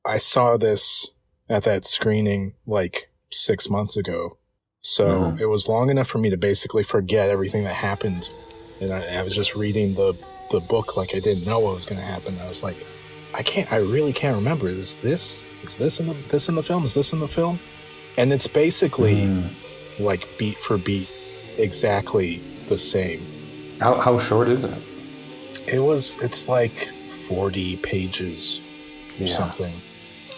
I saw this at that screening like 6 months ago. So it was long enough for me to basically forget everything that happened. And I was just reading the book like I didn't know what was going to happen. I was like, I really can't remember. Is this in the film? Is this in the film? And it's basically like beat for beat, exactly the same. How short is it? It's like 40 pages or something.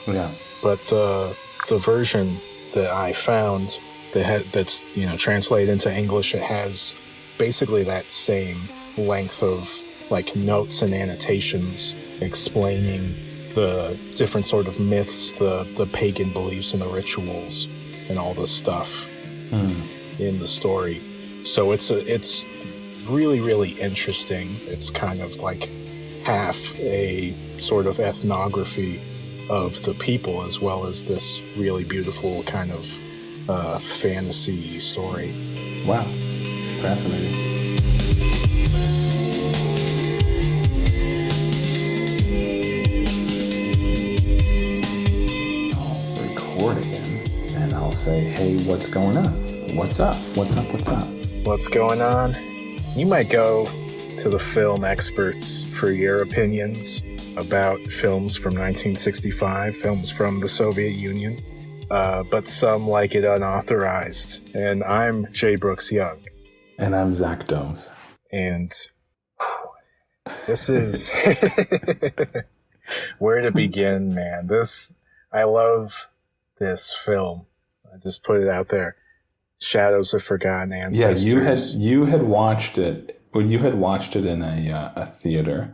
Yeah. But the version that I found that's translated into English, it has basically that same length of like notes and annotations explaining the different sort of myths, the pagan beliefs and the rituals and all this stuff in the story. So it's really, really interesting. It's kind of like half a sort of ethnography of the people as well as this really beautiful kind of fantasy story. Wow. Fascinating. I'll record again and I'll say, hey, what's going on? What's up? What's up? What's up? What's going on? You might go to the film experts for your opinions about films from 1965, films from the Soviet Union, but some like it unauthorized. And I'm Jay Brooks Young. And I'm Zach Domes. And this is where to begin, man. I love this film. I just put it out there. Shadows of Forgotten Ancestors. Yeah, you had watched it. Well, you had watched it in a theater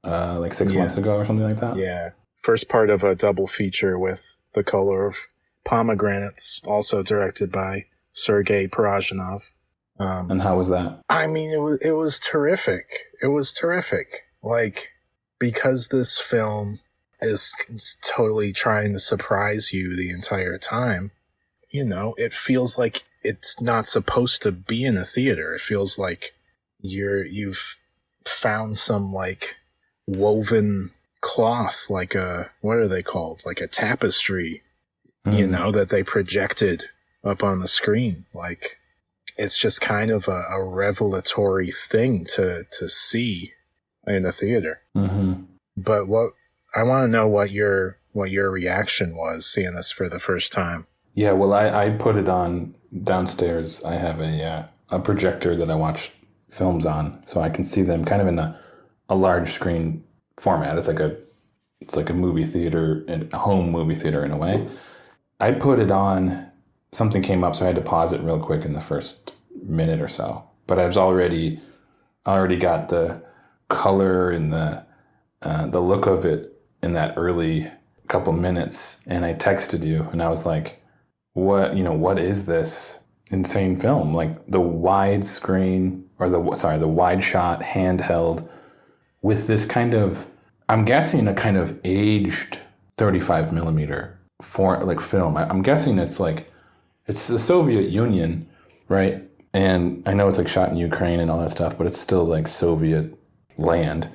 like 6 months ago or something like that. Yeah, first part of a double feature with The Color of Pomegranates, also directed by Sergei Parajanov. And how was that? I mean, it was terrific. It was terrific. Like, because this film is totally trying to surprise you the entire time. It feels like it's not supposed to be in a theater. It feels like you've found some like woven cloth, like what are they called? Like a tapestry, that they projected up on the screen. Like, it's just kind of a revelatory thing to see in a theater. Mm-hmm. But I want to know what your reaction was seeing this for the first time. Yeah, well, I put it on downstairs. I have a projector that I watch films on, so I can see them kind of in a large screen format. It's like a movie theater, a home movie theater in a way. I put it on. Something came up, so I had to pause it real quick in the first minute or so. But I was already got the color and the look of it in that early couple minutes, and I texted you, and I was like, what is this insane film? Like the wide screen or the wide shot handheld with this kind of, I'm guessing a kind of aged 35 millimeter film. I'm guessing it's the Soviet Union, right? And I know it's like shot in Ukraine and all that stuff, but it's still like Soviet land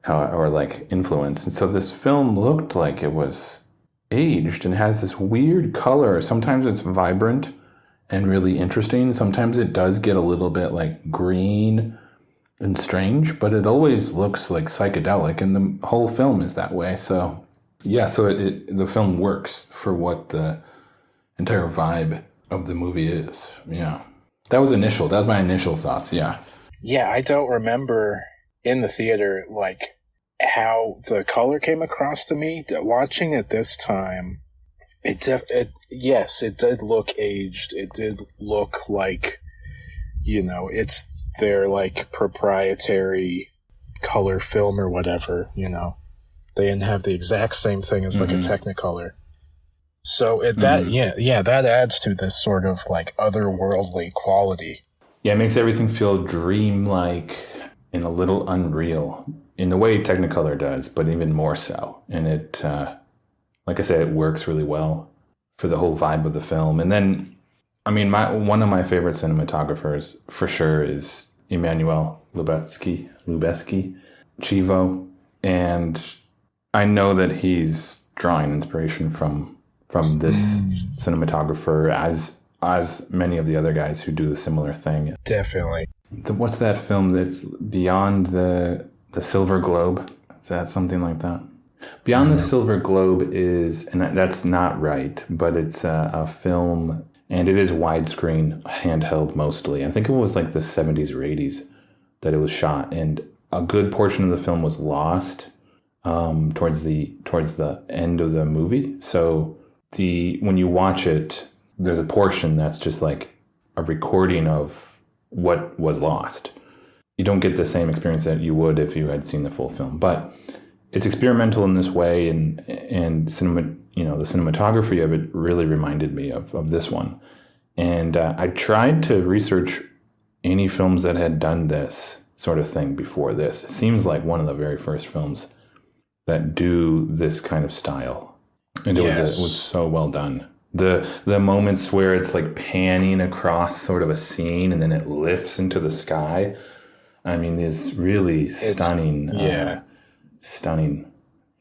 or like influence. And so this film looked like it was aged and has this weird color. Sometimes it's vibrant and really interesting. Sometimes it does get a little bit like green and strange, but it always looks like psychedelic, and the whole film is that way. So yeah, the film works for what the entire vibe of the movie is. Yeah. That was my initial thoughts. Yeah. Yeah. I don't remember in the theater, like, how the color came across to me. Watching it this time, it did look aged. It did look like, it's their like proprietary color film or whatever, They didn't have the exact same thing as like a Technicolor. So that adds to this sort of like otherworldly quality. Yeah, it makes everything feel dreamlike and a little unreal in the way Technicolor does, but even more so. And it, like I said, it works really well for the whole vibe of the film. And then, I mean, one of my favorite cinematographers for sure is Emmanuel Lubezki, Chivo. And I know that he's drawing inspiration from this cinematographer, as many of the other guys who do a similar thing. Definitely. What's that film that's Beyond the Silver Globe? Is that something like that? Beyond the Silver Globe is, and that's not right, but it's a film, and it is widescreen, handheld mostly. I think it was like the 70s or 80s that it was shot, and a good portion of the film was lost towards the end of the movie. So when you watch it, there's a portion that's just like a recording of what was lost. You don't get the same experience that you would if you had seen the full film, but it's experimental in this way, and cinema, the cinematography of it really reminded me of this one. And I tried to research any films that had done this sort of thing before this. It seems like one of the very first films that do this kind of style, and it was so well done. The moments where it's like panning across sort of a scene and then it lifts into the sky. I mean, these really stunning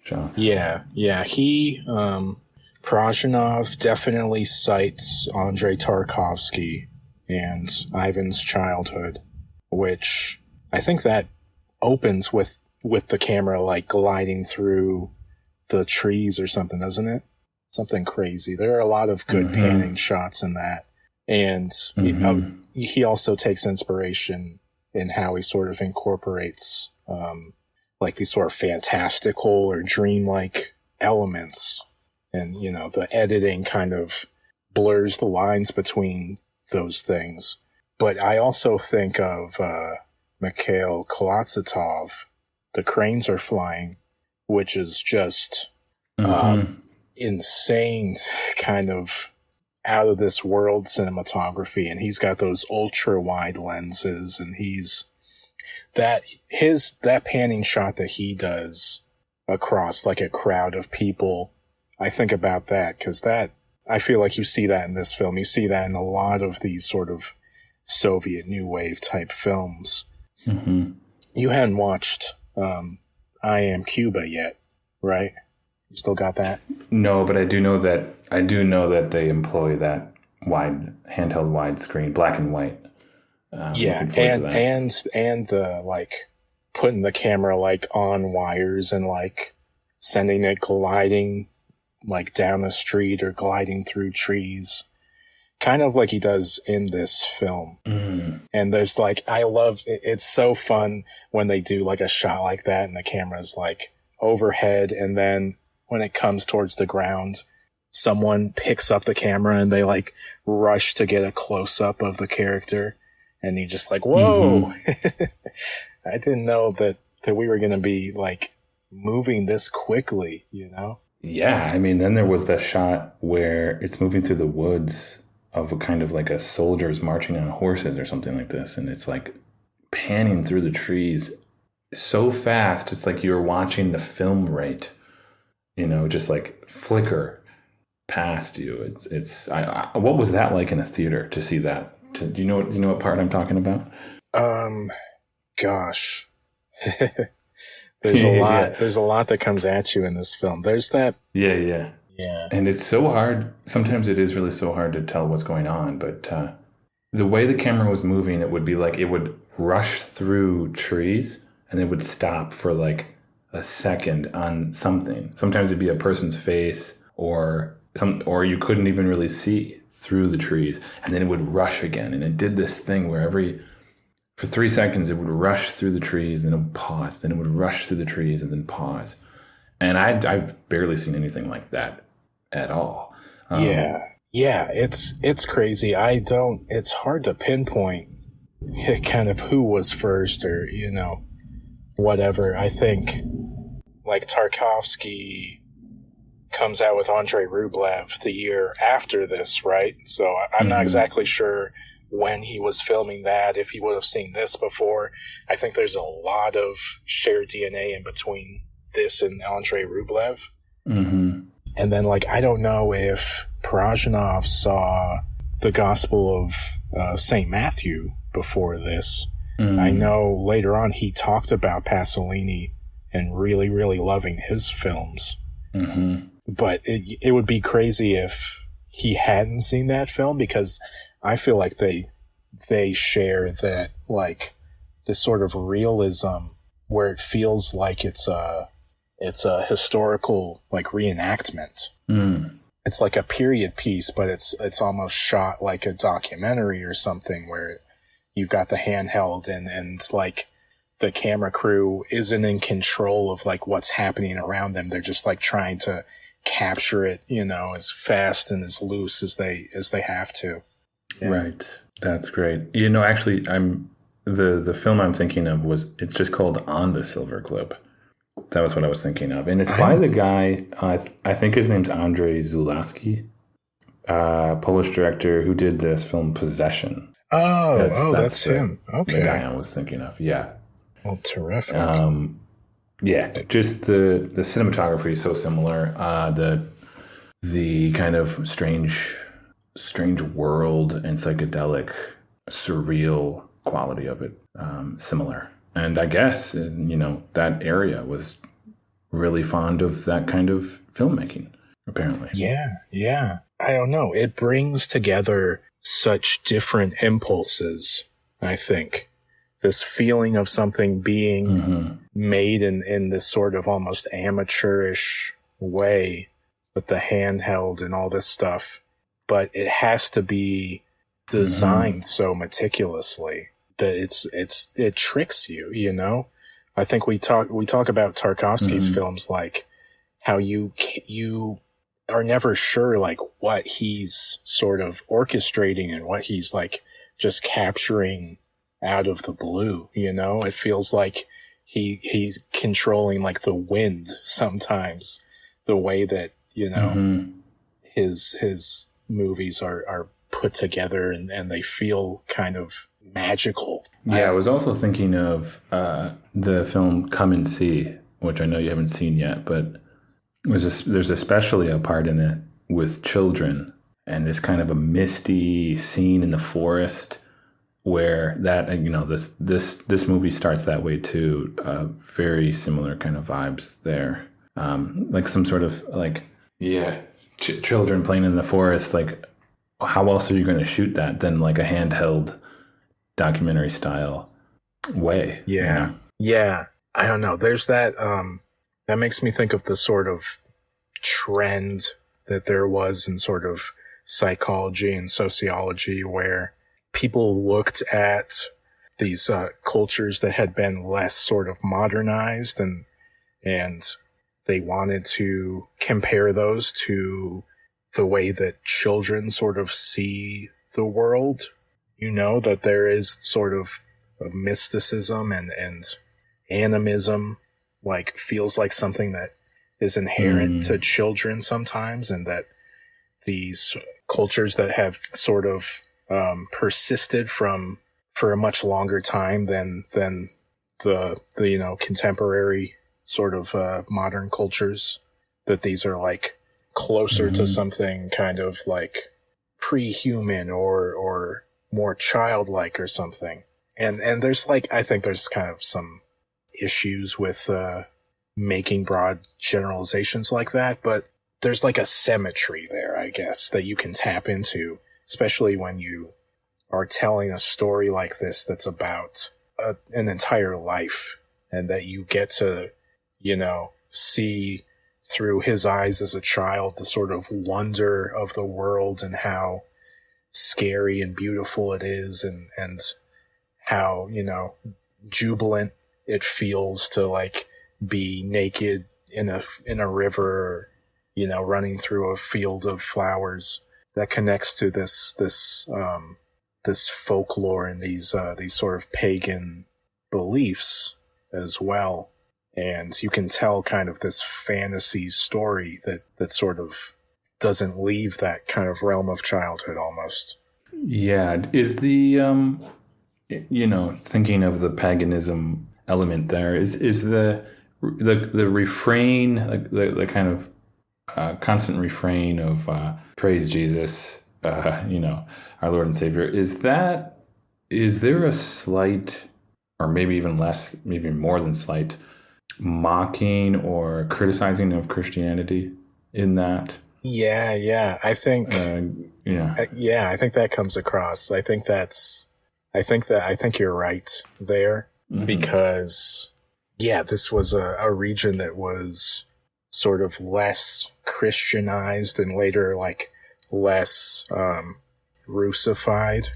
shots. Yeah. He, Parajanov definitely cites Andrei Tarkovsky and Ivan's Childhood, which I think that opens with the camera like gliding through the trees or something, doesn't it? Something crazy. There are a lot of good panning shots in that. And he also takes inspiration in how he sort of incorporates like these sort of fantastical or dreamlike elements. And, the editing kind of blurs the lines between those things. But I also think of Mikhail Kalatsatov's The Cranes Are Flying, which is just insane kind of out of this world cinematography. And he's got those ultra wide lenses, and that panning shot that he does across like a crowd of people. I think about that because I feel like you see that in this film. You see that in a lot of these sort of Soviet New Wave type films. You hadn't watched I Am Cuba yet, right? You still got that? No, but I do know that they employ that handheld widescreen, black and white. And the like putting the camera like on wires and like sending it gliding like down a street or gliding through trees, kind of like he does in this film. And there's like, I love it. It's so fun when they do like a shot like that and the camera's like overhead, and then when it comes towards the ground, someone picks up the camera and they like rush to get a close up of the character, and you just like, whoa. I didn't know that we were going to be like moving this quickly, Yeah, I mean, then there was that shot where it's moving through the woods of a kind of like a soldiers marching on horses or something like this, and it's like panning through the trees so fast, it's like you're watching the film rate, just like flicker past you. It's what was that like in a theater to see that? Do you know what part I'm talking about? Gosh. There's a lot. Yeah. There's a lot that comes at you in this film. There's that. Yeah. And it's so hard. Sometimes it is really so hard to tell what's going on. But the way the camera was moving, it would be like it would rush through trees and it would stop for like a second on something. Sometimes it'd be a person's face or you couldn't even really see through the trees, and then it would rush again. And it did this thing where for 3 seconds, it would rush through the trees, then it would pause, then it would rush through the trees, and then pause. And I've barely seen anything like that at all. Yeah, it's crazy. It's hard to pinpoint kind of who was first or, whatever. I think like Tarkovsky comes out with Andrei Rublev the year after this, right? So I'm not exactly sure when he was filming that, if he would have seen this before. I think there's a lot of shared DNA in between this and Andrei Rublev. And then, like, I don't know if Parajanov saw the Gospel of St. Matthew before this. I know later on he talked about Pasolini and really, really loving his films. But it would be crazy if he hadn't seen that film, because I feel like they share that, like, this sort of realism where it feels like it's a historical, like, reenactment. It's like a period piece, but it's almost shot like a documentary or something, where you've got the handheld and like the camera crew isn't in control of like what's happening around them. They're just like trying to capture it, as fast and as loose as they have to. Yeah. Right. That's great. Actually, the film I'm thinking of it's just called On the Silver Globe. That was what I was thinking of. And it's by the guy, I think his name's Andrzej Zulawski, Polish director who did this film Possession. That's him. Okay. The guy I was thinking of, yeah. Well, terrific. Yeah, just the cinematography is so similar. The kind of strange world and psychedelic, surreal quality of it, similar. And I guess, that area was really fond of that kind of filmmaking, apparently. Yeah. I don't know. It brings together such different impulses, I think. This feeling of something being made in this sort of almost amateurish way with the handheld and all this stuff. But it has to be designed so meticulously that it tricks you, I think we talk about Tarkovsky's films, like how you are never sure like what he's sort of orchestrating and what he's like just capturing out of the blue, it feels like he's controlling like the wind sometimes, the way that his movies are put together and they feel kind of magical. Yeah, I was also thinking of the film Come and See, which I know you haven't seen yet, but there's especially a part in it with children, and it's kind of a misty scene in the forest where that, this movie starts that way too. Very similar kind of vibes there, like some sort of like children playing in the forest. Like, how else are you going to shoot that than like a handheld documentary style way? Yeah. I don't know. There's that, that makes me think of the sort of trend that there was in sort of psychology and sociology, where people looked at these cultures that had been less sort of modernized, and they wanted to compare those to the way that children sort of see the world. That there is sort of a mysticism and animism, like feels like something that is inherent to children sometimes, and that these cultures that have sort of persisted for a much longer time than the contemporary sort of modern cultures, that these are like closer to something kind of like pre-human or more childlike or something. And there's like, I think there's kind of some issues with making broad generalizations like that, but there's like a symmetry there, I guess, that you can tap into, especially when you are telling a story like this that's about an entire life, and that you get to, see through his eyes as a child the sort of wonder of the world and how scary and beautiful it is, and how, jubilant it feels to like be naked in a river, running through a field of flowers. That connects to this folklore and these sort of pagan beliefs as well. And you can tell kind of this fantasy story that sort of doesn't leave that kind of realm of childhood almost. Yeah. Is the, thinking of the paganism element there, is the refrain, like the kind of constant refrain of praise Jesus, our Lord and Savior, is there a slight, or maybe even less, maybe more than slight, mocking or criticizing of Christianity in that. Yeah. I think, Yeah. I think that comes across. I think you're right there because, this was a region that was sort of less Christianized and later like less, Russified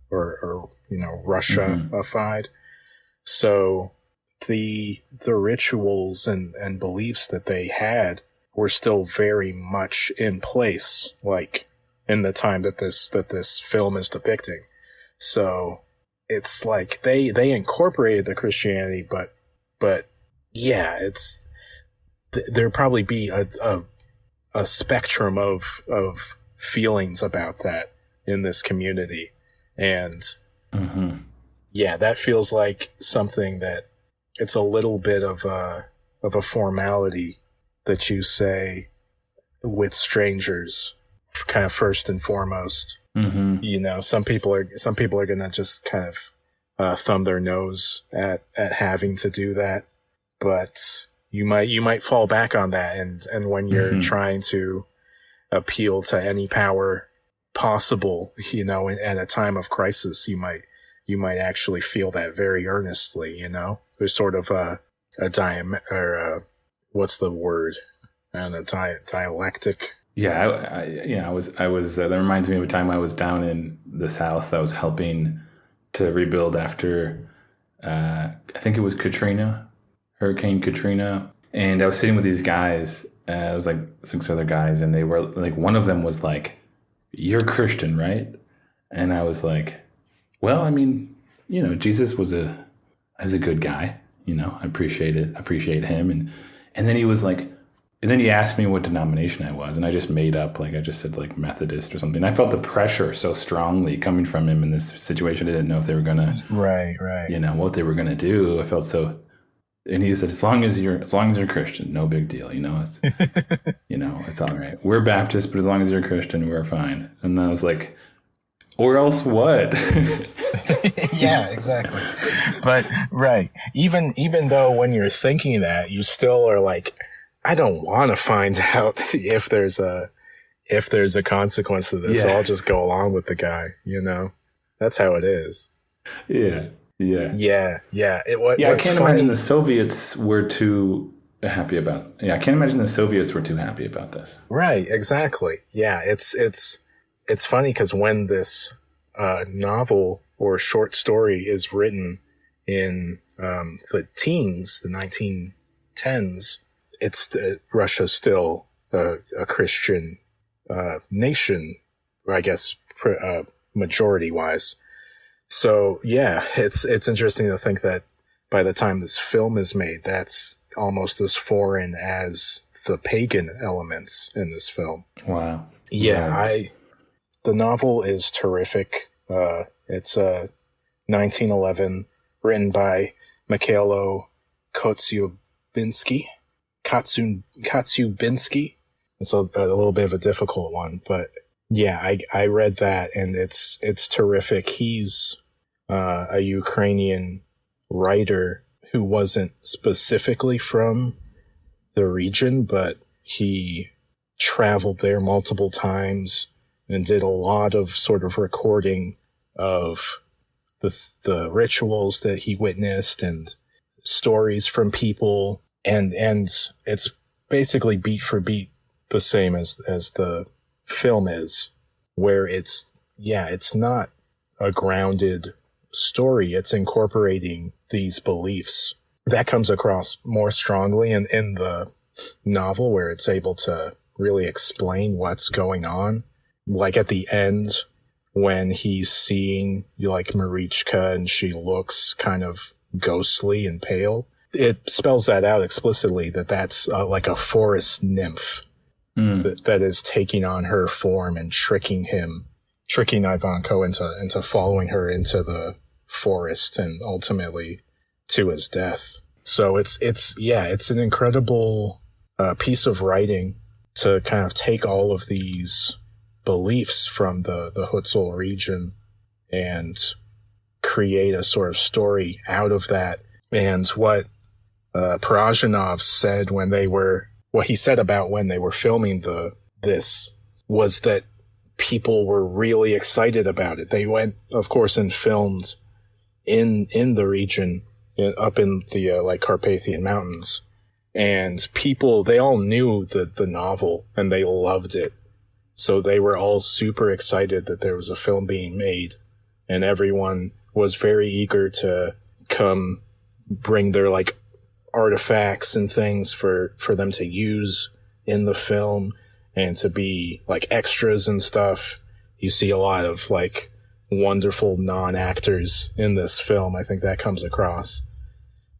or Russiafied. So the rituals and beliefs that they had were still very much in place, like in the time that this film is depicting. So it's like they incorporated the Christianity, but yeah, there'd probably be a spectrum of feelings about that in this community. And that feels like something that it's a little bit of a formality that you say with strangers, kind of first and foremost. Some people are going to just kind of thumb their nose at having to do that, but you might fall back on that, and when you're trying to appeal to any power possible, at a time of crisis, you might actually feel that very earnestly. There's sort of what's the word? I don't know, dialectic. Yeah, I was. That reminds me of a time I was down in the South. I was helping to rebuild after, I think it was Hurricane Katrina, and I was sitting with these guys. It was like 6 other guys, and they were like, one of them was like, "You're Christian, right?" And I was like, "Well, I mean, Jesus was a good guy. I appreciate him." And then he was like. And then he asked me what denomination I was, and I just made up, like I just said, like Methodist or something. I felt the pressure so strongly coming from him in this situation. I didn't know if they were gonna, right, what they were gonna do. I felt so, and he said, as long as you're Christian, no big deal. It's, it's all right. We're Baptist, but as long as you're Christian, we're fine. And I was like, or else what? Yeah, exactly. But right, even though when you're thinking that, you still are like, I don't want to find out if there's a consequence to this, so I'll just go along with the guy, That's how it is. Yeah. I can't imagine the Soviets were too happy about. Yeah, I can't imagine the Soviets were too happy about this. Right, exactly. Yeah, it's funny because when this novel or short story is written in the teens, the 1910s, Russia's still a Christian nation, I guess, majority-wise. So yeah, it's interesting to think that by the time this film is made, that's almost as foreign as the pagan elements in this film. Wow. Yeah, right. The novel is terrific. It's 1911, written by Mikhailo Kotsiubinsky. Katsubinsky. It's a little bit of a difficult one, but yeah, I read that and it's terrific. He's a Ukrainian writer who wasn't specifically from the region, but he traveled there multiple times and did a lot of sort of recording of the rituals that he witnessed and stories from people. And it's basically beat for beat the same as the film is, where it's not a grounded story. It's incorporating these beliefs. That comes across more strongly in the novel, where it's able to really explain what's going on. Like at the end, when he's seeing like Marichka and she looks kind of ghostly and pale. It spells that out explicitly, that's like a forest nymph that is taking on her form and tricking Ivanko into following her into the forest and ultimately to his death. So it's an incredible piece of writing to kind of take all of these beliefs from the Hutzul region and create a sort of story out of that. And what Parajanov said when they were what he said about when they were filming this was that people were really excited about it. They went, of course, and filmed in the region, up in the like Carpathian Mountains, and people, they all knew the novel and they loved it. So they were all super excited that there was a film being made, and everyone was very eager to come bring their like artifacts and things for them to use in the film and to be like extras and stuff. You see a lot of like wonderful non-actors in this film. I think that comes across.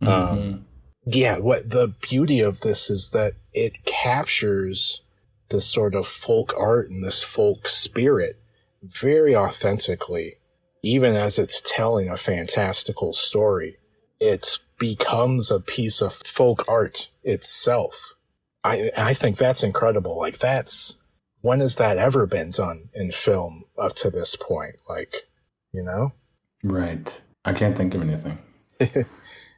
Yeah, what the beauty of this is that it captures this sort of folk art and this folk spirit very authentically. Even as it's telling a fantastical story, it becomes a piece of folk art itself. I think that's incredible. Like, when has that ever been done in film up to this point? Like, you know? Right. I can't think of anything.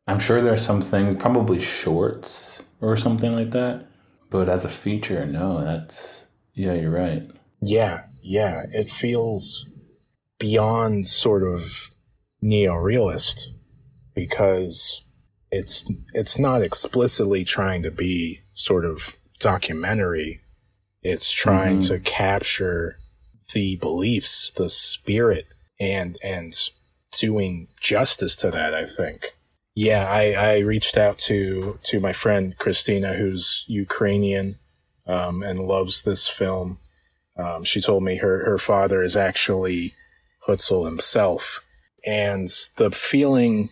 I'm sure there's some things, probably shorts or something like that. But as a feature, no, yeah, you're right. Yeah. It feels beyond sort of neorealist because it's not explicitly trying to be sort of documentary. It's trying to capture the beliefs, the spirit, and doing justice to that, I think. Yeah, I reached out to my friend Christina, who's Ukrainian, and loves this film. She told me her father is actually Hutzel himself. And the feeling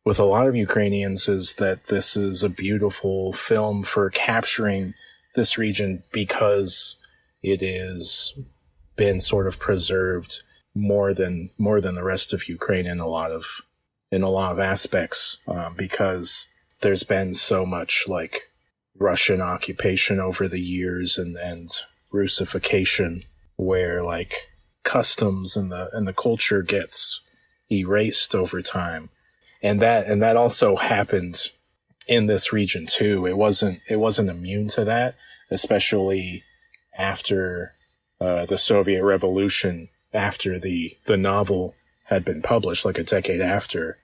with a lot of Ukrainians is that this is a beautiful film for capturing this region because it is been sort of preserved more than the rest of Ukraine in a lot of aspects, because there's been so much like Russian occupation over the years and Russification, where like customs and the culture gets erased over time, and that also happened in this region too. It wasn't immune to that, especially after the Soviet Revolution, after the novel had been published, like a decade after.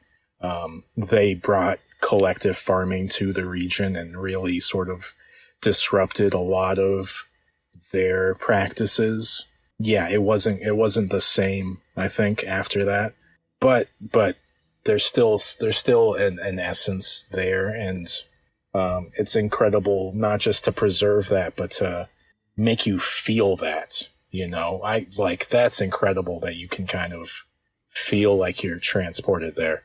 They brought collective farming to the region and really sort of disrupted a lot of their practices. Yeah, it wasn't the same, I think, after that. But there's still an essence there, and it's incredible not just to preserve that, but to make you feel that. You know, that's incredible that you can kind of feel like you're transported there.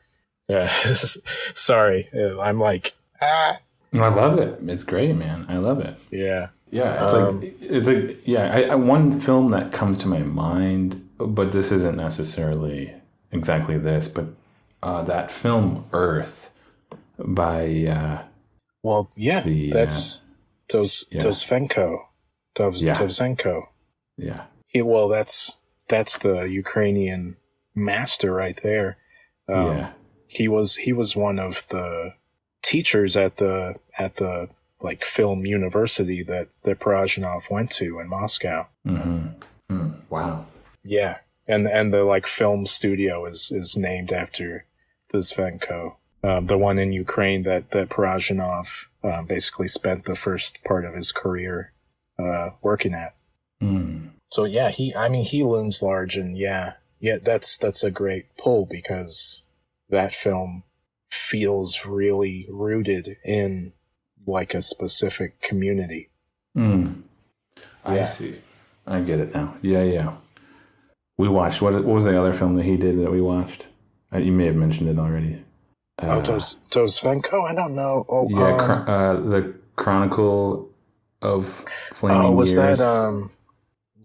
Sorry, I'm like, I love it. It's great, man. I love it. Yeah. Yeah, it's like I one film that comes to my mind, but this isn't necessarily exactly this, but that film Earth by that's Dovzhenko. Dovzhenko. Yeah. That's the Ukrainian master right there. He was one of the teachers at the like film university that Parajanov went to in Moscow. Wow. Yeah. And the like film studio is named after Dovzhenko. The one in Ukraine that Parajanov basically spent the first part of his career working at. So yeah, he looms large, and yeah, that's a great pull because that film feels really rooted in like a specific community. I see. I get it now. Yeah. We watched, what was the other film that he did that we watched? You may have mentioned it already. Dovzhenko? I don't know. The Chronicle of Flaming was Years. That,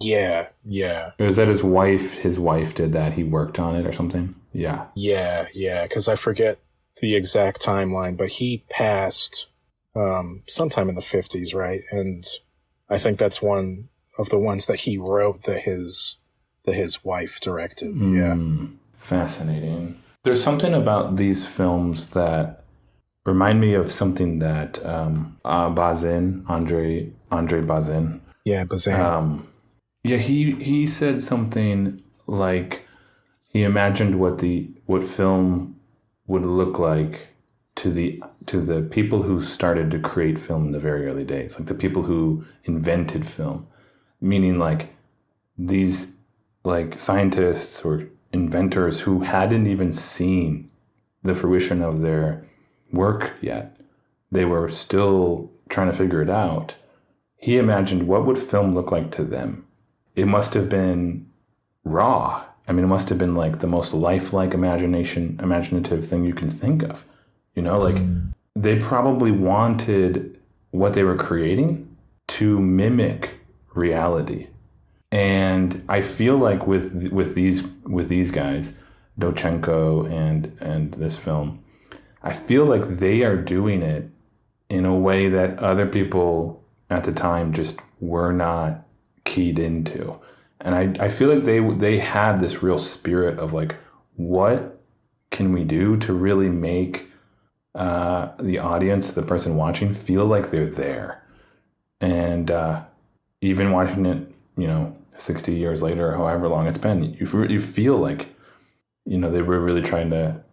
yeah. Or was that his wife? His wife did that. He worked on it or something? Yeah. Yeah, because I forget the exact timeline, but he passed sometime in the 50s, right? And I think that's one of the ones that he wrote that his wife directed. Yeah. Fascinating. There's something about these films that remind me of something that Andre Bazin. Yeah, Bazin. Yeah, he said something like he imagined what film would look like to the people who started to create film in the very early days, like the people who invented film, meaning like these like scientists or inventors who hadn't even seen the fruition of their work yet. They were still trying to figure it out. He imagined what would film look like to them. It must have been raw. I mean, it must have been like the most lifelike imaginative thing you can think of. You know, like they probably wanted what they were creating to mimic reality. And I feel like with these guys, Dovzhenko and this film, I feel like they are doing it in a way that other people at the time just were not keyed into. And I feel like they had this real spirit of like, what can we do to really make the audience, the person watching, feel like they're there? And even watching it, 60 years later or however long it's been, you feel like, they were really trying to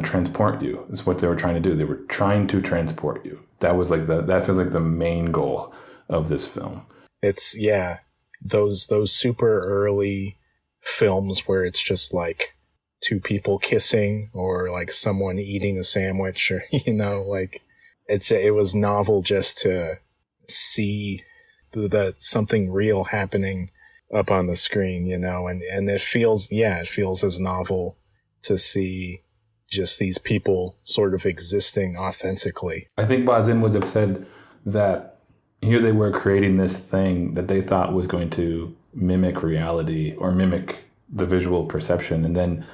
transport you. Is what they were trying to do. They were trying to transport you. That was like that feels like the main goal of this film. It's those super early films where it's just like two people kissing or like someone eating a sandwich or like it was novel just to see that something real happening up on the screen, and it feels as novel to see just these people sort of existing authentically. I think Bazin would have said that here they were creating this thing that they thought was going to mimic reality or mimic the visual perception. And then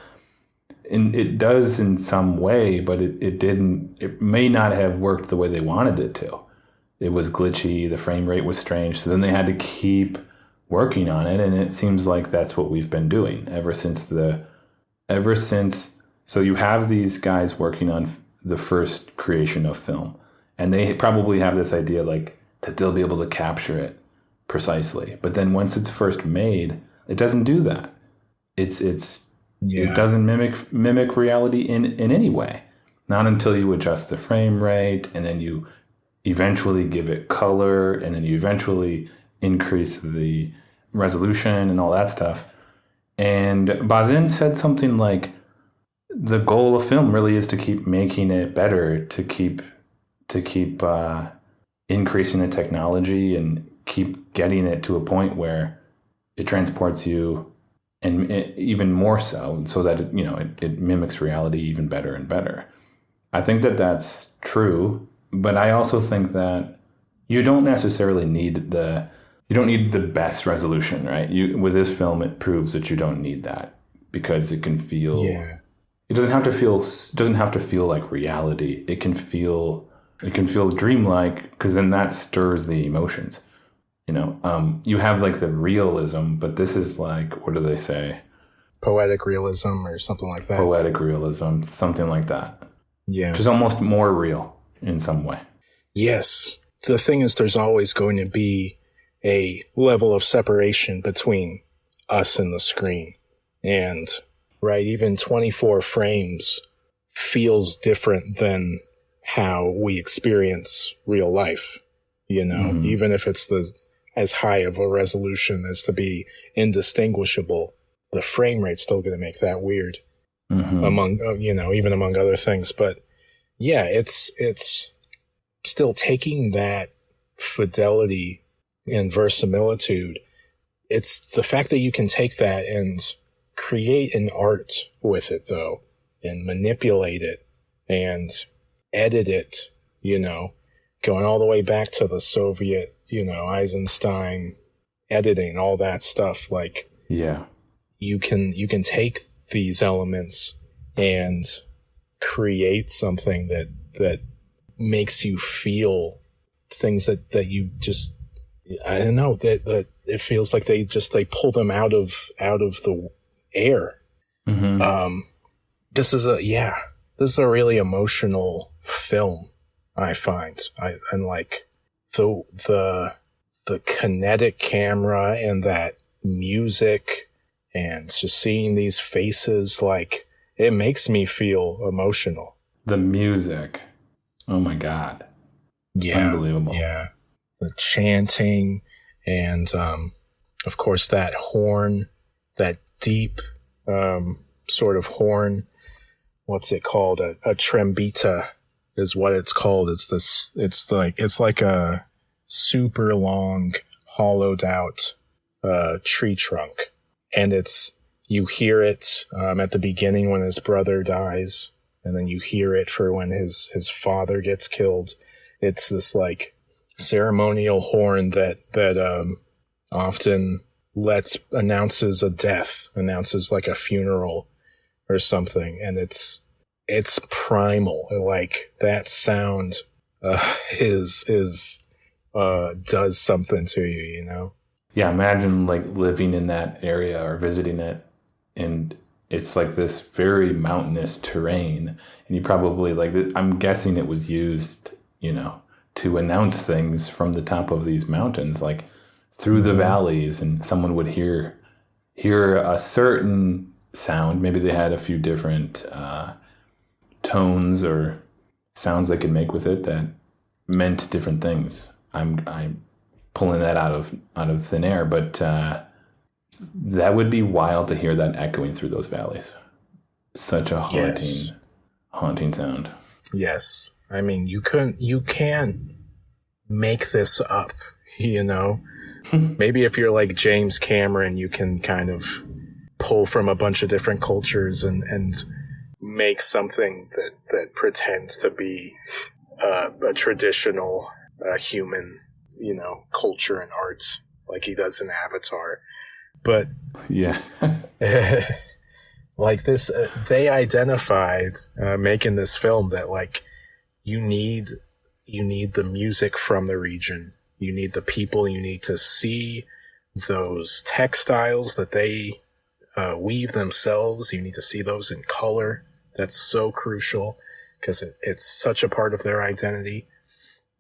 it does in some way, but it may not have worked the way they wanted it to. It was glitchy. The frame rate was strange. So then they had to keep working on it. And it seems like that's what we've been doing ever since. So you have these guys working on the first creation of film, and they probably have this idea like that they'll be able to capture it precisely. But then once it's first made, it doesn't do that. It doesn't mimic reality in any way. Not until you adjust the frame rate, and then you eventually give it color, and then you eventually increase the resolution and all that stuff. And Bazin said something like, the goal of film really is to keep making it better, to keep increasing the technology and keep getting it to a point where it transports you, and even more so that it mimics reality even better and better. I think that that's true, but I also think that you don't necessarily need the best resolution, right? With this film, it proves that you don't need that, because it can feel. Yeah. It doesn't have to feel like reality. It can feel dreamlike, because then that stirs the emotions. You have like the realism, but this is like, what do they say? Poetic realism or something like that. Poetic realism, something like that. Yeah. Which is almost more real in some way. Yes. The thing is, there's always going to be a level of separation between us and the screen. And right, even 24 frames feels different than how we experience real life, even if it's as high of a resolution as to be indistinguishable, the frame rate's still going to make that weird among, even among other things. But yeah, it's still taking that fidelity and verisimilitude. It's the fact that you can take that and create an art with it, though, and manipulate it and edit it, going all the way back to the Soviet, Eisenstein editing, all that stuff. Like, yeah, you can take these elements and create something that makes you feel things that you just, I don't know, that it feels like they pull them out of the air. Mm-hmm. This is a really emotional film, I find. And like the kinetic camera and that music and just seeing these faces, like, it makes me feel emotional. The music. Oh my God. Yeah. Unbelievable. Yeah. The chanting and, of course, that horn, that deep, sort of horn. What's it called? A trembita is what it's called. It's like a super long, hollowed out, tree trunk. And you hear it, at the beginning when his brother dies, and then you hear it for when his father gets killed. It's this like ceremonial horn that often announces a death, announces like a funeral or something, and it's primal. Like that sound does something to you, you know? Yeah, imagine like living in that area or visiting it, and it's like this very mountainous terrain, and you probably like, I'm guessing it was used, to announce things from the top of these mountains, like through the valleys, and someone would hear a certain sound. Maybe they had a few different tones or sounds they could make with it that meant different things. I'm pulling that out of thin air, but that would be wild to hear that echoing through those valleys. Such a haunting sound. Yes. I mean, you can't make this up, Maybe if you're like James Cameron, you can kind of pull from a bunch of different cultures and make something that pretends to be a traditional human, culture and art, like he does in Avatar. But yeah, like this, they identified making this film that like you need the music from the region. You need the people. You need to see those textiles that they weave themselves. You need to see those in color. That's so crucial because it's such a part of their identity.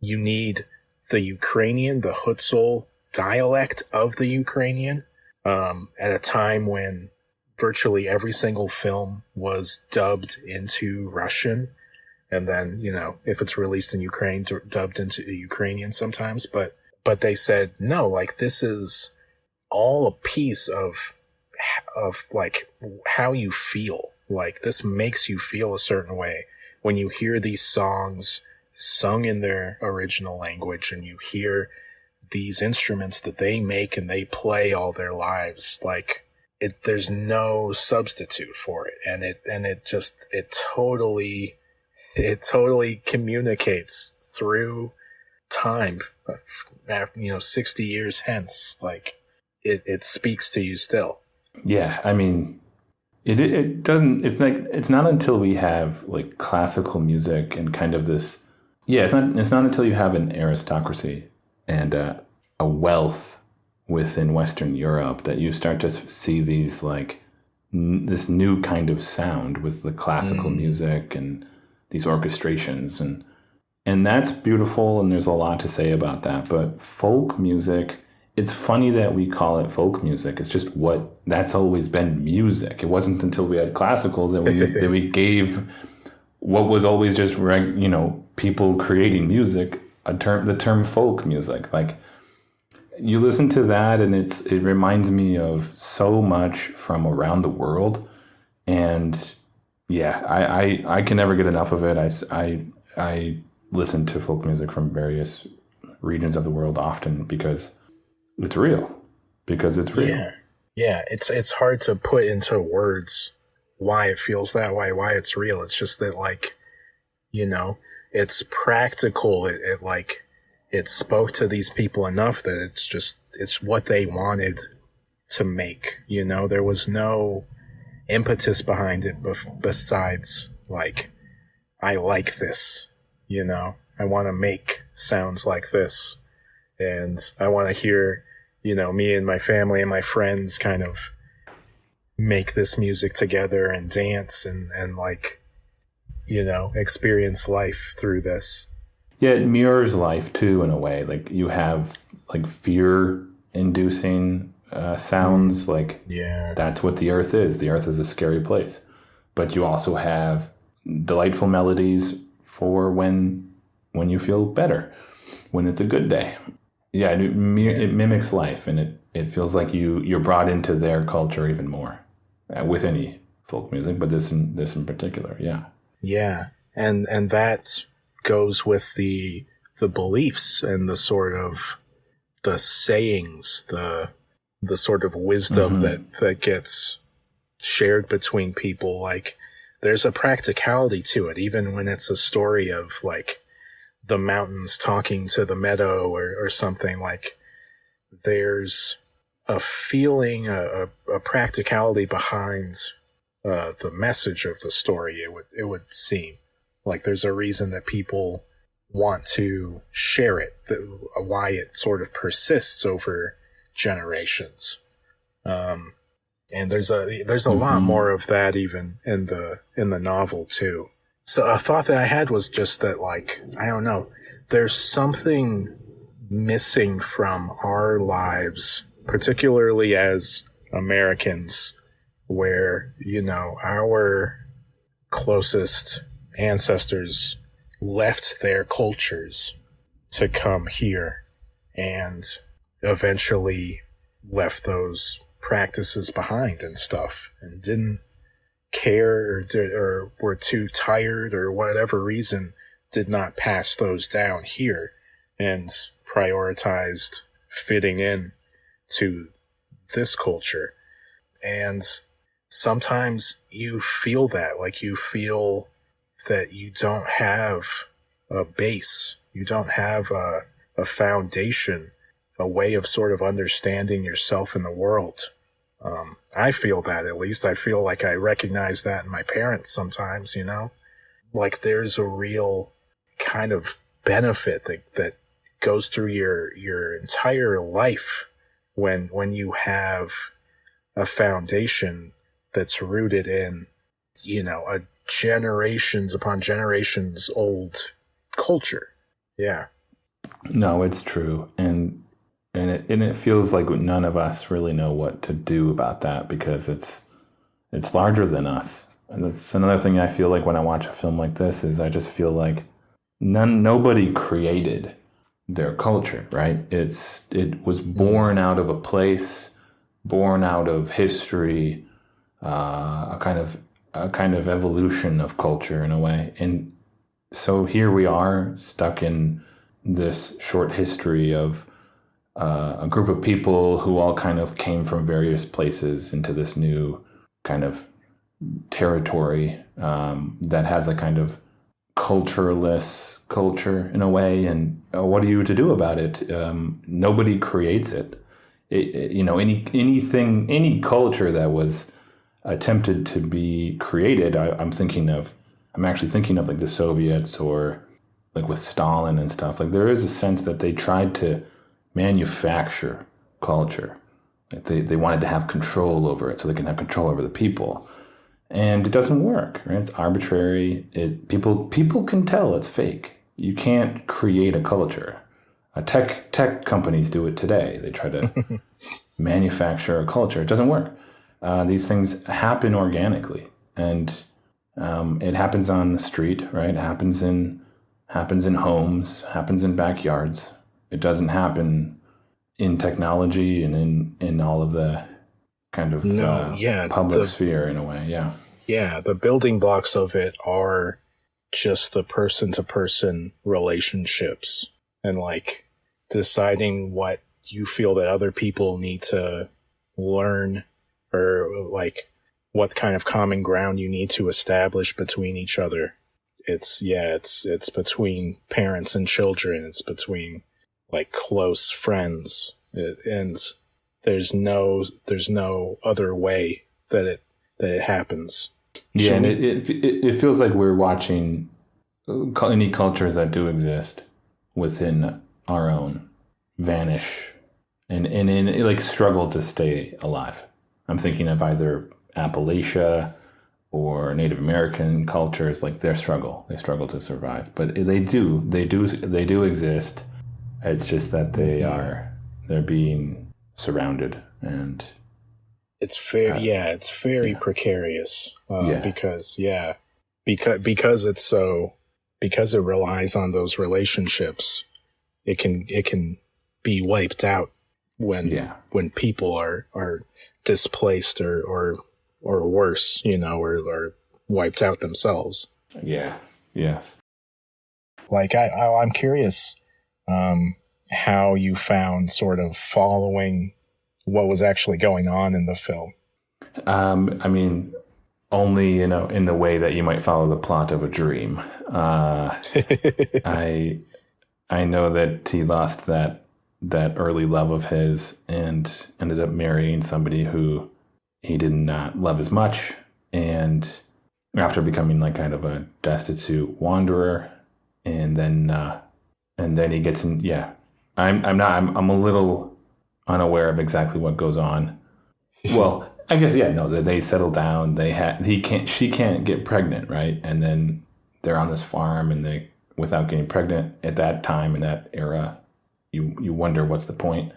You need the Ukrainian, the Hutzul dialect of the Ukrainian, at a time when virtually every single film was dubbed into Russian. And then, if it's released in Ukraine, dubbed into Ukrainian sometimes. But they said, no, like this is all a piece of like how you feel. Like this makes you feel a certain way when you hear these songs sung in their original language and you hear these instruments that they make and they play all their lives. Like there's no substitute for it. And it totally communicates through time, 60 years hence. Like it speaks to you still. Yeah, I mean, it doesn't. It's not until we have like classical music and kind of this. Yeah, it's not until you have an aristocracy and a wealth within Western Europe that you start to see these like this new kind of sound with the classical music and these orchestrations, and that's beautiful, and there's a lot to say about that. But folk music, it's funny that we call it folk music. It's just that's always been music. It wasn't until we had classical that we gave what was always just people creating music the term folk music. Like you listen to that, and it reminds me of so much from around the world, and yeah, I can never get enough of it. I listen to folk music from various regions of the world often because it's real. Yeah. It's hard to put into words why it feels that way, why it's real. It's just that like, it's practical. It spoke to these people enough that it's what they wanted to make. There was no impetus behind it besides like, I like this, I want to make sounds like this, and I want to hear, me and my family and my friends kind of make this music together and dance and like experience life through this. Yeah, it mirrors life too in a way. Like you have like fear-inducing sounds. Like Yeah. that's what the earth is. The earth is a scary place. But you also have delightful melodies for when you feel better, when it's a good day. Yeah, it mimics life, and it feels like you're brought into their culture even more with any folk music, but this in particular, yeah. Yeah, and that goes with the beliefs and the sort of the sayings, the sort of wisdom that gets shared between people. Like there's a practicality to it, even when it's a story of like the mountains talking to the meadow or something. Like there's a feeling, a practicality behind the message of the story. It would seem like there's a reason that people want to share it, why it sort of persists over generations. And there's a lot more of that even in the novel too. So a thought that I had was just that, like, I don't know, there's something missing from our lives, particularly as Americans, where, our closest ancestors left their cultures to come here and eventually left those practices behind and stuff and didn't care or were too tired or whatever reason did not pass those down here and prioritized fitting in to this culture. And sometimes you feel that, like you feel that you don't have a base, you don't have a foundation, a way of sort of understanding yourself in the world. I feel that, at least. I feel like I recognize that in my parents sometimes, like there's a real kind of benefit that goes through your entire life when you have a foundation that's rooted in, a generations upon generations old culture. Yeah. No, it's true. And it feels like none of us really know what to do about that because it's larger than us. And that's another thing I feel like when I watch a film like this is I just feel like nobody created their culture, right? It was born out of a place, born out of history, a kind of evolution of culture in a way. And so here we are stuck in this short history of a group of people who all kind of came from various places into this new kind of territory that has a kind of cultureless culture in a way. And what are you to do about it? Nobody creates it. Any culture that was attempted to be created, I'm actually thinking of like the Soviets or like with Stalin and stuff. Like there is a sense that they tried to manufacture culture. Like they wanted to have control over it so they can have control over the people. And it doesn't work, right? It's arbitrary. People can tell it's fake. You can't create a culture. Tech companies do it today. They try to manufacture a culture. It doesn't work. These things happen organically, and it happens on the street, right? It happens in homes, happens in backyards. It doesn't happen in technology and in all of the kind of public sphere in a way, yeah. Yeah, the building blocks of it are just the person-to-person relationships and like deciding what you feel that other people need to learn or like what kind of common ground you need to establish between each other. It's between parents and children. It's between like close friends, and there's no other way that it happens. Yeah, and it feels like we're watching any cultures that do exist within our own vanish and like struggle to stay alive. I'm thinking of either Appalachia or Native American cultures, like they struggle to survive, but they do exist. It's just that they're being surrounded, and it's very precarious because it relies on those relationships. It can be wiped out when people are displaced or worse, or wiped out themselves. Yes. Like I'm curious how you found sort of following what was actually going on in the film. I mean, only in the way that you might follow the plot of a dream. I know that he lost that early love of his and ended up marrying somebody who he did not love as much, and after becoming like kind of a destitute wanderer, and then he gets in. Yeah, I'm a little unaware of exactly what goes on. Well, I guess they settle down. She can't get pregnant, right? And then they're on this farm, and without getting pregnant at that time in that era, you wonder what's the point.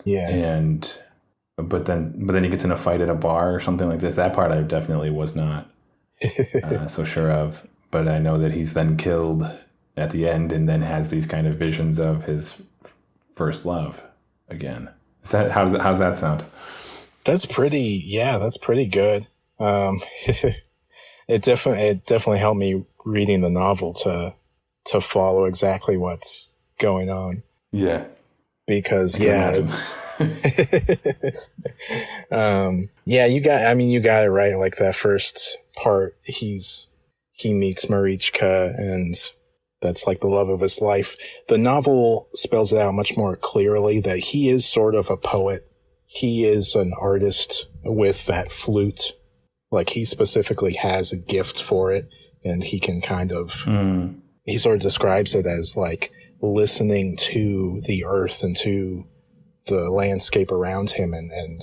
Yeah. But then he gets in a fight at a bar or something like this. That part I definitely was not so sure of. But I know that he's then killed at the end, and then has these kind of visions of his first love again. How's that sound? That's pretty good. It definitely helped me reading the novel to follow exactly what's going on. Yeah. Because it's you got it right. Like that first part, he meets Marichka, and that's like the love of his life. The novel spells it out much more clearly that he is sort of a poet. He is an artist with that flute. Like he specifically has a gift for it, and he can kind of, he sort of describes it as like listening to the earth and to the landscape around him, and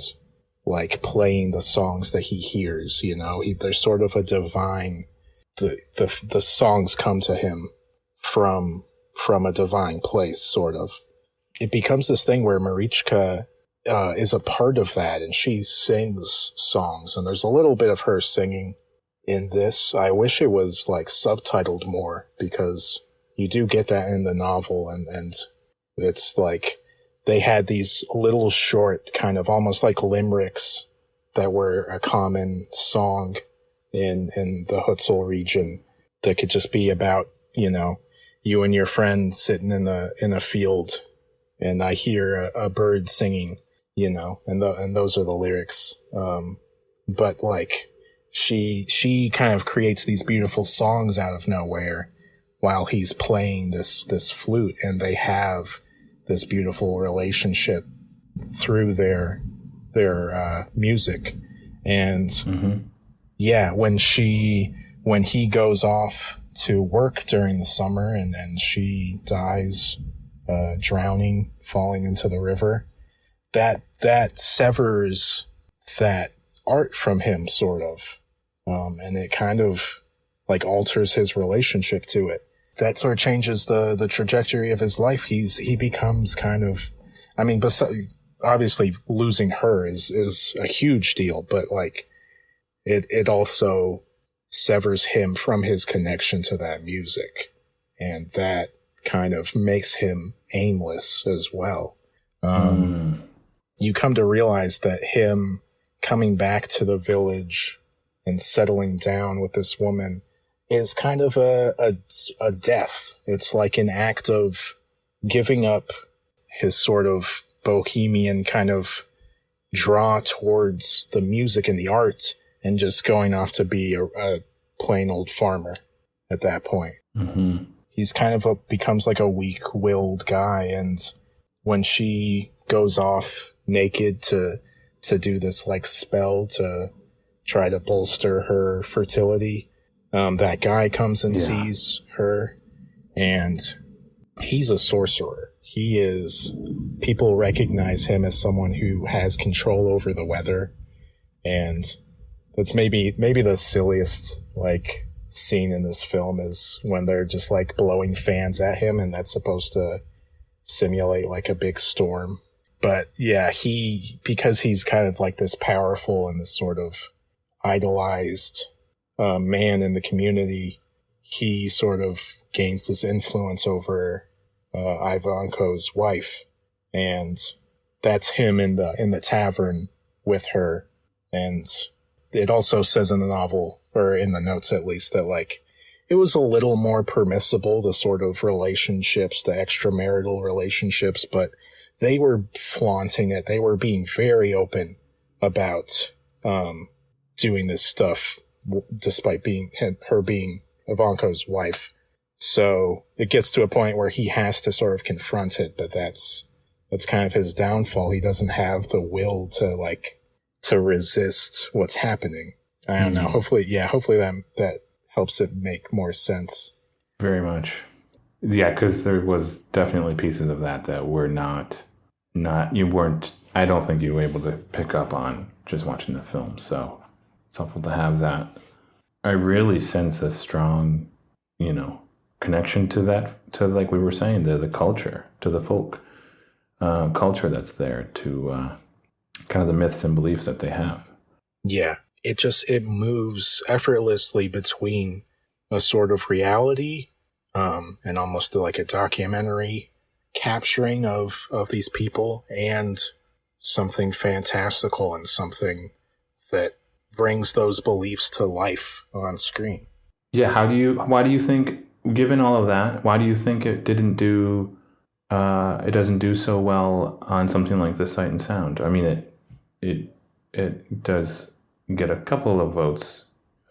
like playing the songs that he hears. There's sort of a divine, the songs come to him from a divine place, sort of. It becomes this thing where Marichka is a part of that, and she sings songs, and there's a little bit of her singing in this. I wish it was like subtitled more, because you do get that in the novel, and it's like they had these little short kind of almost like limericks that were a common song in the Hutsul region that could just be about, you and your friend sitting in a field, and I hear a bird singing, and those are the lyrics. But like she kind of creates these beautiful songs out of nowhere while he's playing this flute, and they have this beautiful relationship through their music. And when he goes off to work during the summer, and she dies drowning, falling into the river, that severs that art from him, sort of, and it kind of like alters his relationship to it. That sort of changes the trajectory of his life. He becomes kind of, obviously losing her is a huge deal, but like it also severs him from his connection to that music, and that kind of makes him aimless as well. You come to realize that him coming back to the village and settling down with this woman is kind of a death. It's like an act of giving up his sort of bohemian kind of draw towards the music and the art, and just going off to be a plain old farmer at that point. Mm-hmm. He's kind of becomes like a weak-willed guy, and when she goes off naked to do this like spell to try to bolster her fertility, that guy comes and sees her, and he's a sorcerer. People recognize him as someone who has control over the weather, and That's maybe the silliest like scene in this film is when they're just like blowing fans at him, and that's supposed to simulate like a big storm. But yeah, because he's kind of like this powerful and this sort of idolized man in the community, he sort of gains this influence over Ivanko's wife, and that's him in the tavern with her. And it also says in the novel, or in the notes at least, that like it was a little more permissible, the sort of relationships, the extramarital relationships, but they were flaunting it. They were being very open about doing this stuff, despite her being Ivanko's wife. So it gets to a point where he has to sort of confront it, but that's kind of his downfall. He doesn't have the will to resist what's happening. I don't know. Hopefully that helps it make more sense. Very much. Yeah, because there was definitely pieces of that were not you weren't, I don't think you were able to pick up on just watching the film. So it's helpful to have that. I really sense a strong, connection to that, to like we were saying, the culture, to the folk culture that's there, to kind of the myths and beliefs that they have. Yeah, it moves effortlessly between a sort of reality and almost like a documentary capturing of these people, and something fantastical and something that brings those beliefs to life on screen. Yeah, why do you think, given all of that, why do you think it doesn't do so well on something like the Sight and Sound? I mean, it does get a couple of votes,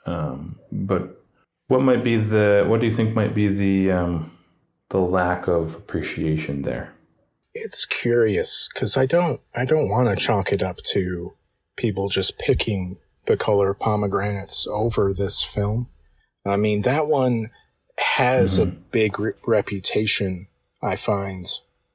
but what do you think might be the lack of appreciation there? It's curious, because I don't want to chalk it up to people just picking The Color of Pomegranates over this film. I mean, that one has a big reputation, I find,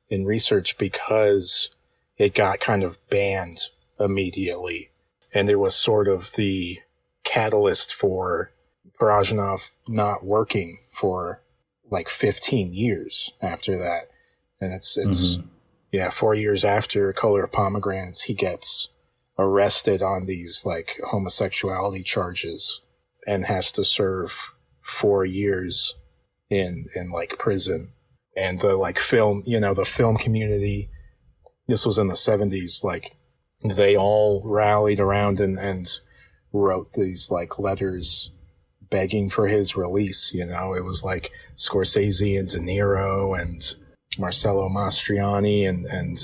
in research, because it got kind of banned immediately. And it was sort of the catalyst for Parajanov not working for like 15 years after that. And it's 4 years after Color of Pomegranates, he gets arrested on these like homosexuality charges and has to serve 4 years in like prison. And the like film, the film community, this was in the 70s, like they all rallied around and wrote these like letters begging for his release. It was like Scorsese and De Niro and Marcello Mastroianni and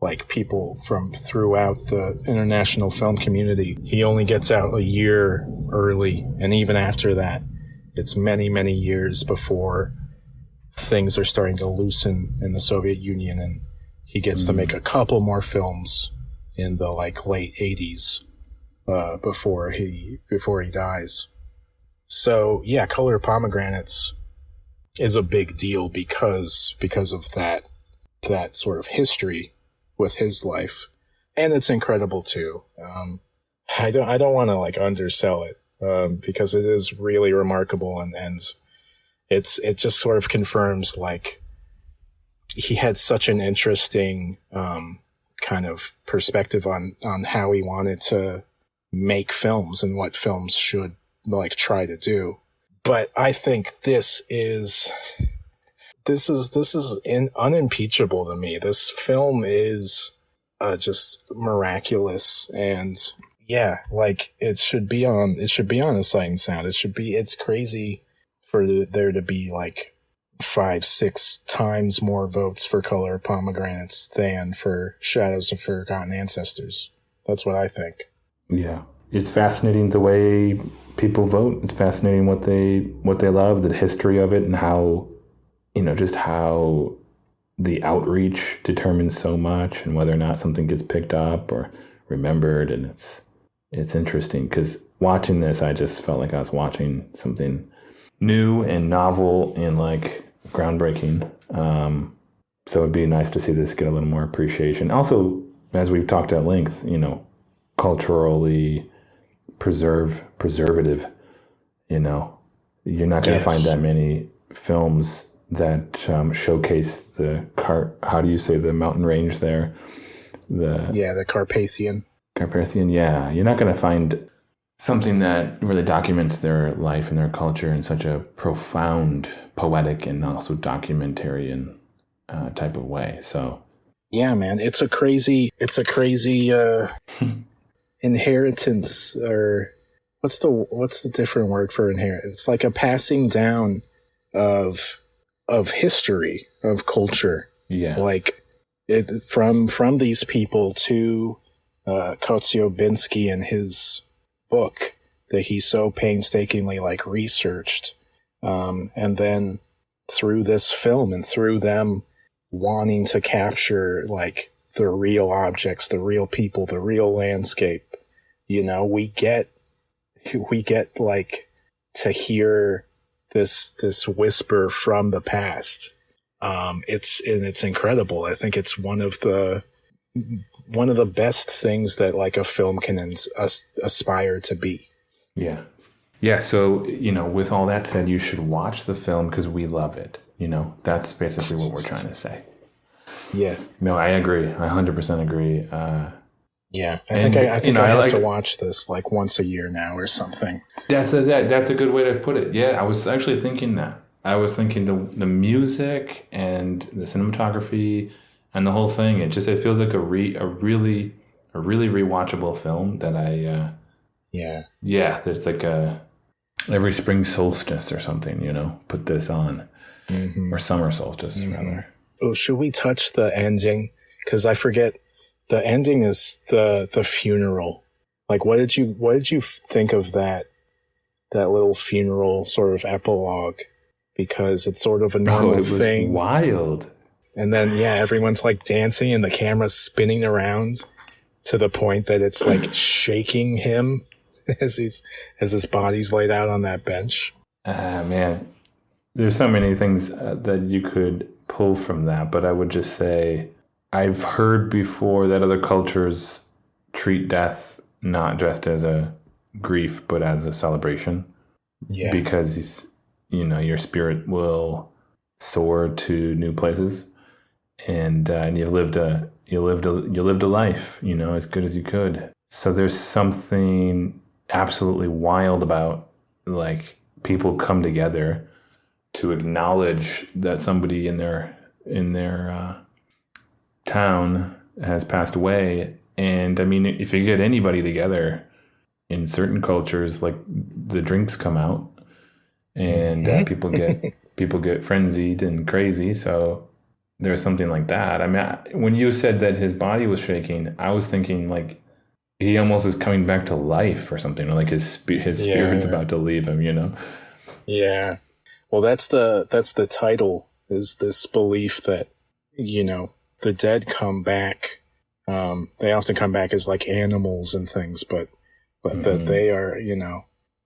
like people from throughout the international film community. He only gets out a year early, and even after that, it's many, many years before things are starting to loosen in the Soviet Union, and he gets to make a couple more films in the like late 80s before he dies. So yeah, Color of Pomegranates is a big deal because of that sort of history with his life, and it's incredible too. I don't want to like undersell it because it is really remarkable, and it just sort of confirms like he had such an interesting kind of perspective on how he wanted to make films and what films should like try to do. But I think this is unimpeachable to me. This film is just miraculous, and yeah, like it should be on a Sight and Sound. It's crazy for there to be like 5-6 times more votes for Color of Pomegranates than for Shadows of Forgotten Ancestors. That's what I think. Yeah, it's fascinating the way people vote. It's fascinating what they love, the history of it, and how just how the outreach determines so much, and whether or not something gets picked up or remembered. And it's interesting because watching this, I just felt like I was watching something new and novel and like groundbreaking. So it'd be nice to see this get a little more appreciation. Also, as we've talked at length, culturally, preservative. You know, you're not going to find that many films that showcase how do you say the mountain range there? The Carpathian. Carpathian, yeah. You're not going to find something that really documents their life and their culture in such a profound, poetic, and also documentarian type of way. So, yeah, man, it's a crazy inheritance, or what's the different word for inheritance? It's like a passing down of history, of culture. Yeah, like it from these people to Kotsyobinsky and his book that he so painstakingly researched, and then through this film and through them wanting to capture the real objects, the real people, the real landscape, we get to hear this whisper from the past. It's incredible. I think it's one of the best things that a film can aspire to be. Yeah. Yeah. So, with all that said, you should watch the film because we love it. That's basically what we're trying to say. Yeah. No, I agree. I 100% agree. Yeah. I think I have to watch this once a year now or something. That's a good way to put it. Yeah. I was actually thinking that. I was thinking the music and the cinematography and the whole thing. It feels like a really rewatchable film that I. Yeah. There's every spring solstice or something. Put this on, or summer solstice rather. Oh, should we touch the ending? Because I forget. The ending is the funeral. What did you think of that little funeral sort of epilogue? Because it's sort of a normal thing. It was wild. And then, everyone's dancing and the camera's spinning around to the point that it's shaking him as his body's laid out on that bench. Man, there's so many things that you could pull from that, but I would just say I've heard before that other cultures treat death not just as a grief, but as a celebration. Yeah. Because your spirit will soar to new places, and you've lived a life, as good as you could. So there's something absolutely wild about people come together to acknowledge that somebody in their town has passed away. And I mean, if you get anybody together in certain cultures, the drinks come out. And people get frenzied and crazy. So there's something like that. I mean, when you said that his body was shaking, I was thinking he almost is coming back to life or something. His spirit's about to leave him. Yeah. Well, that's the title, is this belief that the dead come back. They often come back as animals and things, but that they are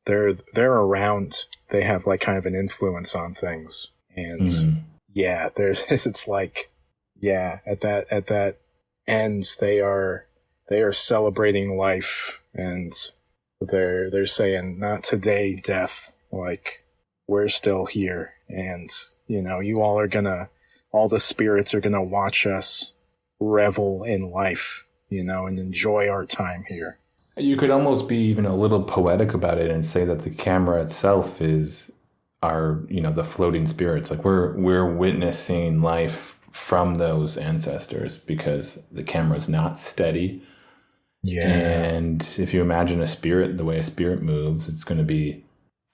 they're around. They have kind of an influence on things. And there's it's at that end they are celebrating life, and they're saying, not today, death, we're still here, and you all the spirits are gonna watch us revel in life, and enjoy our time here. You could almost be even a little poetic about it and say that the camera itself is the floating spirits. We're witnessing life from those ancestors because the camera's not steady. Yeah. And if you imagine a spirit, the way a spirit moves, it's going to be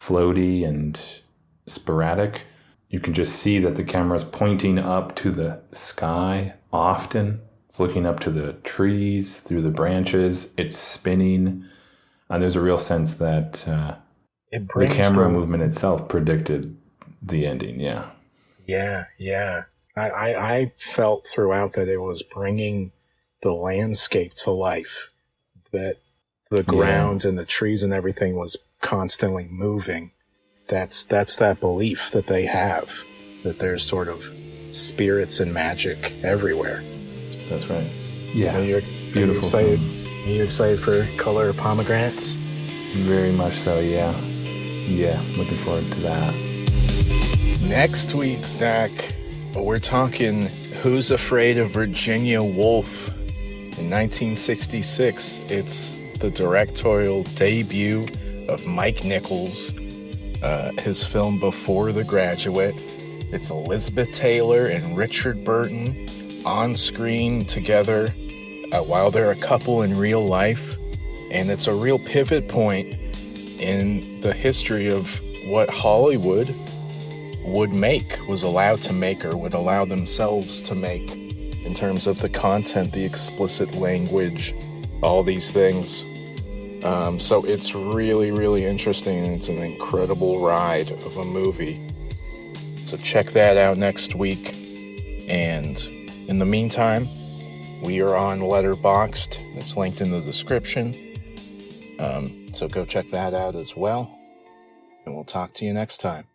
floaty and sporadic. You can just see that the camera's pointing up to the sky often. It's looking up to the trees, through the branches. It's spinning. And there's a real sense that the camera movement itself predicted the ending. Yeah. Yeah. Yeah. I felt throughout that it was bringing the landscape to life, that the ground and the trees and everything was constantly moving. That's that belief that they have, that there's sort of spirits and magic everywhere. That's right. Yeah. Are you excited for Color Pomegranates? Very much so, yeah. Yeah, looking forward to that. Next week, Zach, we're talking Who's Afraid of Virginia Woolf? In 1966, it's the directorial debut of Mike Nichols, his film before The Graduate. It's Elizabeth Taylor and Richard Burton on screen together while they're a couple in real life. And it's a real pivot point in the history of what Hollywood was allowed to make, or would allow themselves to make, in terms of the content, the explicit language, all these things. So it's really, really interesting, and it's an incredible ride of a movie. So check that out next week. And in the meantime, we are on Letterboxd. It's linked in the description. So go check that out as well. And we'll talk to you next time.